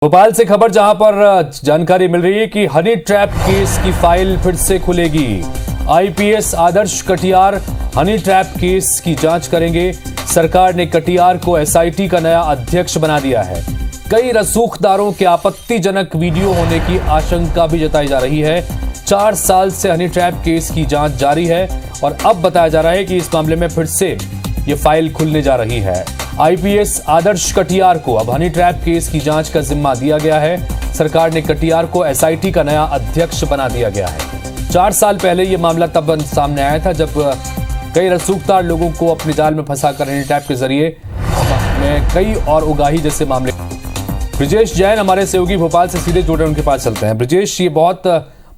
भोपाल से खबर जहां पर जानकारी मिल रही है कि हनी ट्रैप केस की फाइल फिर से खुलेगी। आईपीएस आदर्श कटियार हनी ट्रैप केस की जांच करेंगे। सरकार ने कटियार को एसआईटी का नया अध्यक्ष बना दिया है। कई रसूखदारों के आपत्तिजनक वीडियो होने की आशंका भी जताई जा रही है। 4 साल से हनी ट्रैप केस की जांच जारी है और अब बताया जा रहा है कि इस मामले में फिर से ये फाइल खुलने जा रही है। आईपीएस आदर्श कटियार को अब हनी ट्रैप केस की जांच का जिम्मा दिया गया है। सरकार ने कटियार को एसआईटी का नया अध्यक्ष बना दिया गया है। 4 साल पहले ये मामला तब सामने आया था जब कई रसूखदार लोगों को अपने जाल में फंसाकर हनी ट्रैप के जरिए में कई और उगाही जैसे मामले। ब्रिजेश जैन हमारे सहयोगी भोपाल से सीधे जुड़े, उनके पास चलते हैं। ब्रिजेश, ये बहुत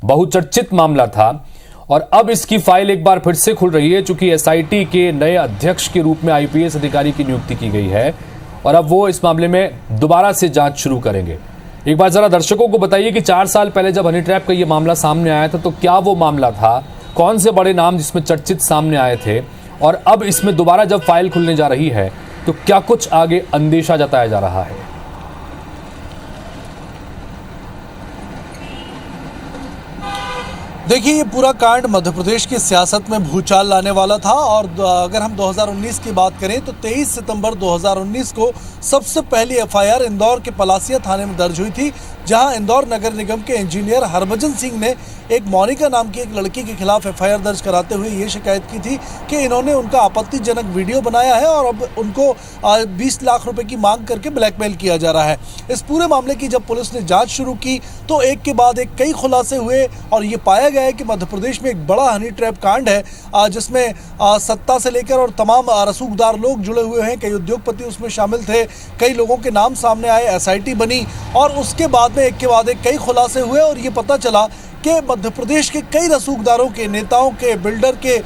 बहुचर्चित मामला था और अब इसकी फाइल एक बार फिर से खुल रही है, चूंकि एसआईटी के नए अध्यक्ष के रूप में आईपीएस अधिकारी की नियुक्ति की गई है और अब वो इस मामले में दोबारा से जांच शुरू करेंगे। एक बार जरा दर्शकों को बताइए कि 4 साल पहले जब हनी ट्रैप का ये मामला सामने आया था तो क्या वो मामला था, कौन से बड़े नाम जिसमें चर्चित सामने आए थे, और अब इसमें दोबारा जब फाइल खुलने जा रही है तो क्या कुछ आगे अंदेशा जताया जा रहा है? देखिए, ये पूरा कांड मध्य प्रदेश की सियासत में भूचाल लाने वाला था और अगर हम 2019 की बात करें तो 23 सितंबर 2019 को सबसे पहली एफआईआर इंदौर के पलासिया थाने में दर्ज हुई थी, जहां इंदौर नगर निगम के इंजीनियर हरभजन सिंह ने एक मोनिका नाम की एक लड़की के खिलाफ एफआईआर दर्ज कराते हुए ये शिकायत की थी कि इन्होंने उनका आपत्तिजनक वीडियो बनाया है और अब उनको 20 लाख रुपए की मांग करके ब्लैकमेल किया जा रहा है। इस पूरे मामले की जब पुलिस ने जांच शुरू की तो एक के बाद एक कई खुलासे हुए और ये पाया गया है कि मध्य प्रदेश में एक बड़ा हनी ट्रैप कांड है जिसमें सत्ता से लेकर और तमाम रसूखदार लोग जुड़े हुए हैं। कई उद्योगपति उसमें शामिल थे, कई लोगों के नाम सामने आए, एसआईटी बनी और उसके बाद में एक के बाद एक कई खुलासे हुए और ये पता चला कि मध्य प्रदेश के कई रसूखदारों के, नेताओं के, बिल्डर के,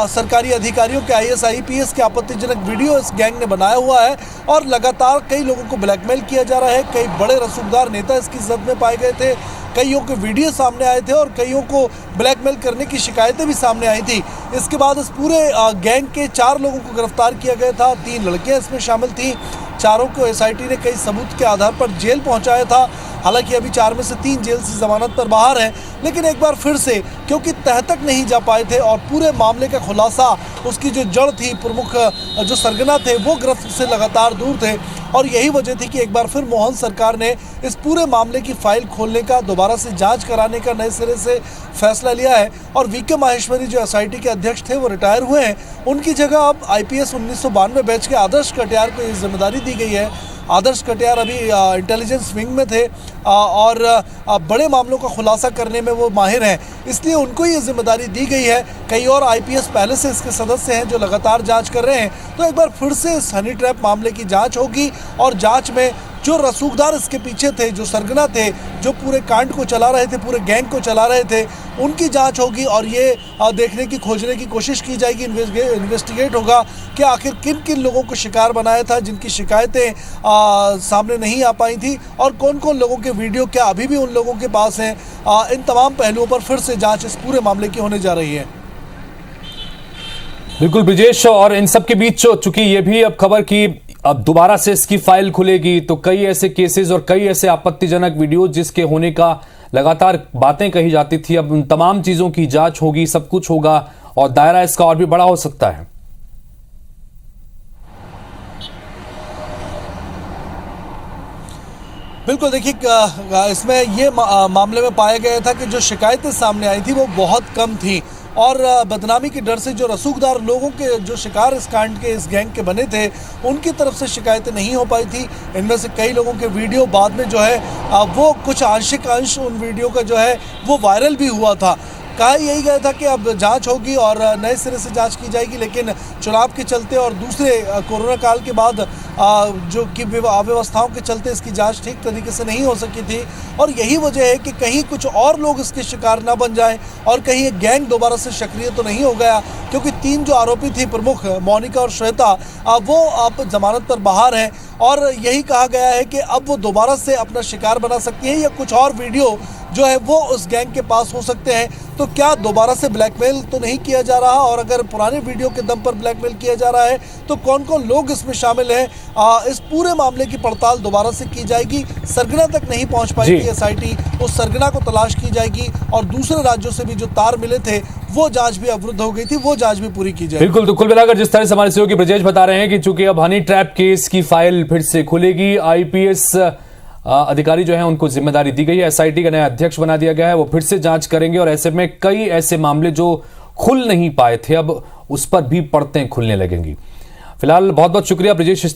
सरकारी अधिकारियों के, आईएएस आईपीएस के आपत्तिजनक वीडियो इस गैंग ने बनाया हुआ है और लगातार कई लोगों को ब्लैकमेल किया जा रहा है। कई बड़े रसूखदार नेता इसकी जद में पाए गए थे, कईयों के वीडियो सामने आए थे और कईयों को ब्लैकमेल करने की शिकायतें भी सामने आई थी। इसके बाद इस पूरे गैंग के 4 लोगों को गिरफ्तार किया गया था, 3 लड़कियां इसमें शामिल थीं। चारों को एसआईटी ने कई सबूत के आधार पर जेल पहुंचाया था। हालांकि अभी 4 में से 3 जेल से जमानत पर बाहर हैं, लेकिन एक बार फिर से क्योंकि तह तक नहीं जा पाए थे और पूरे मामले का खुलासा, उसकी जो जड़ थी, प्रमुख जो सरगना थे वो गिरफ्त से लगातार दूर थे और यही वजह थी कि एक बार फिर मोहन सरकार ने इस पूरे मामले की फाइल खोलने का, दोबारा से जांच कराने का नए सिरे से फैसला लिया है। और वीके माहेश्वरी जो एसआईटी के अध्यक्ष थे वो रिटायर हुए हैं, उनकी जगह अब आईपीएस 1992 बैच के आदर्श कटियार को ये जिम्मेदारी दी गई है। आदर्श कटियार अभी इंटेलिजेंस विंग में थे और बड़े मामलों का खुलासा करने में वो माहिर हैं, इसलिए उनको ये जिम्मेदारी दी गई है। कई और आईपीएस पहले से इसके सदस्य हैं जो लगातार जांच कर रहे हैं, तो एक बार फिर से इस हनी ट्रैप मामले की जांच होगी और जांच में जो रसूखदार इसके पीछे थे, जो सरगना थे, जो पूरे कांड को चला रहे थे, पूरे गैंग को चला रहे थे, उनकी जांच होगी और ये देखने की, खोजने की कोशिश की जाएगी, इन्वेस्टिगेट होगा कि आखिर किन किन लोगों को शिकार बनाया था जिनकी शिकायतें सामने नहीं आ पाई थी और कौन कौन लोगों के वीडियो क्या अभी भी उन लोगों के पास हैं। इन तमाम पहलुओं पर फिर से जाँच इस पूरे मामले की होने जा रही है। बिल्कुल ब्रिजेश, और इन सब के बीच चूंकि ये भी अब खबर की अब दोबारा से इसकी फाइल खुलेगी तो कई ऐसे केसेस और कई ऐसे आपत्तिजनक वीडियो जिसके होने का लगातार बातें कही जाती थी, अब उन तमाम चीजों की जांच होगी, सब कुछ होगा और दायरा इसका और भी बड़ा हो सकता है। बिल्कुल, देखिए इसमें ये मामले में पाया गया था कि जो शिकायतें सामने आई थी वो बहुत कम थी और बदनामी के डर से जो रसूखदार लोगों के जो शिकार इस कांड के, इस गैंग के बने थे, उनकी तरफ से शिकायतें नहीं हो पाई थी। इनमें से कई लोगों के वीडियो बाद में जो है वो कुछ आंशिक अंश उन वीडियो का जो है वो वायरल भी हुआ था। कहा यही गया था कि अब जांच होगी और नए सिरे से जांच की जाएगी, लेकिन चुनाव के चलते और दूसरे कोरोना काल के बाद जो कि अव्यवस्थाओं के चलते इसकी जांच ठीक तरीके से नहीं हो सकी थी और यही वजह है कि कहीं कुछ और लोग इसके शिकार ना बन जाएं और कहीं एक गैंग दोबारा से सक्रिय तो नहीं हो गया, क्योंकि 3 जो आरोपी थी प्रमुख, मोनिका और श्वेता, वो अब जमानत पर बाहर हैं और यही कहा गया है कि अब वो दोबारा से अपना शिकार बना सकती है या कुछ और वीडियो जो है वो उस गैंग के पास हो सकते हैं। तो क्या दोबारा से ब्लैकमेल तो नहीं किया जा रहा, और अगर पुराने वीडियो के दम पर ब्लैकमेल किया जा रहा है तो कौन कौन लोग इसमें शामिल हैं, इस पूरे मामले की पड़ताल दोबारा से की जाएगी। सरगना तक नहीं पहुंच पाई जी। थी एसआईटी, उस सरगना को तलाश की जाएगी और दूसरे राज्यों से भी जो तार मिले थे वो जांच भी अवरुद्ध हो गई थी, वो जांच भी पूरी की जाएगी। बिल्कुल, तो कुल मिलाकर जिस तरह से हमारे सहयोगी ब्रजेश बता रहे हैं कि चूंकि अब हनी ट्रैप केस की फाइल फिर से खुलेगी, आईपीएस अधिकारी जो है उनको जिम्मेदारी दी गई है, एसआईटी का नया अध्यक्ष बना दिया गया है, वो फिर से जांच करेंगे और ऐसे में कई ऐसे मामले जो खुल नहीं पाए थे अब उस पर भी परतें खुलने लगेंगी। फिलहाल बहुत बहुत शुक्रिया ब्रजेश।